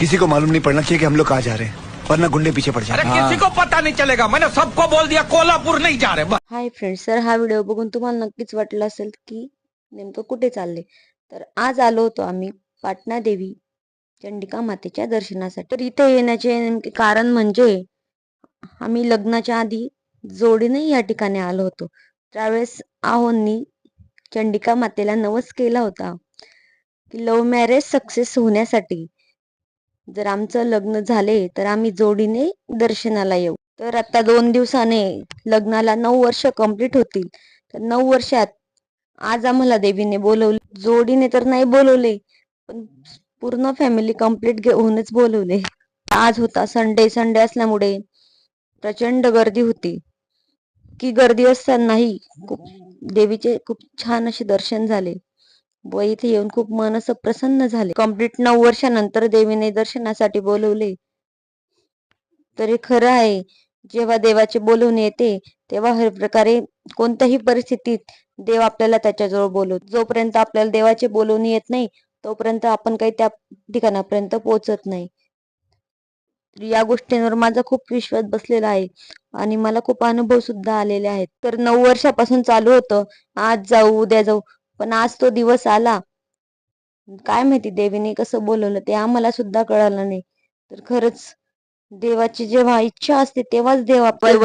किसी को मालूम नहीं पड़ना चाहिए कि हम लोग कहाँ जा रहे हैं, वरना गुंडे पीछे पड़ अरे जाए। किसी को पता नहीं चलेगा, मैंने सबको बोल दिया कोल्हापुर नहीं जा रहे बस। हाय फ्रेंड्स, तर हा व्हिडिओ बघून तुम्हाला नक्कीच वाटलं असेल की नेमकं कुठे चालले. तर आज आलो होतो आम्ही पाटणा देवी चंडिका मातेच्या दर्शनासाठी. तर इथे येण्याचे नेमके कारण म्हणजे आम्ही लग्नाच्या आधी जोडीने या ठिकाणी आलो होतो. त्यावेळेस आहोंनी चंडिका मातेला नवस केला होता की लव्ह मॅरेज सक्सेस होण्यासाठी जर आमचं लग्न झाले तर आम्ही जोडीने दर्शनाला येऊ. तर आता 2 दिवसाने लग्नाला 9 वर्ष कंप्लीट होतील. तर 9 वर्षात आज आम्हाला देवीने बोलवले. जोडीने तर नाही बोलवले, पण पूर्ण फॅमिली कंप्लीट घेऊनच बोलवले. आज होता संडे. संडे असल्यामुळे प्रचंड गर्दी होती. की गर्दी असतानाही देवीचे खूप छान असे दर्शन झाले व इथे येऊन खूप मन असं प्रसन्न झाले. कंप्लीट 9 वर्षानंतर देवीने दर्शनासाठी बोलवले. तर हे खरं आहे, जेव्हा देवाचे बोलवणे येते तेव्हा हर प्रकारे कोणत्याही परिस्थितीत देव आपल्याला त्याच्याजवळ बोलवतो. जोपर्यंत आपल्याला देवाचे बोलवणे येत नाही तोपर्यंत आपण काही त्या ठिकाणापर्यंत पोहोचत नाही. या गोष्टींवर माझा खूप विश्वास बसलेला आहे आणि मला खूप अनुभव सुद्धा आलेले आहेत. तर 9 वर्षापासून चालू होतं, आज जाऊ उद्या जाऊ, पण आज तो दिवस आला. काय माहिती देवीने कसं बोलवलं ते आम्हाला सुद्धा कळालं नाही. तर खरंच देवाची जेव्हा इच्छा असते तेव्हाच देव आपल्याला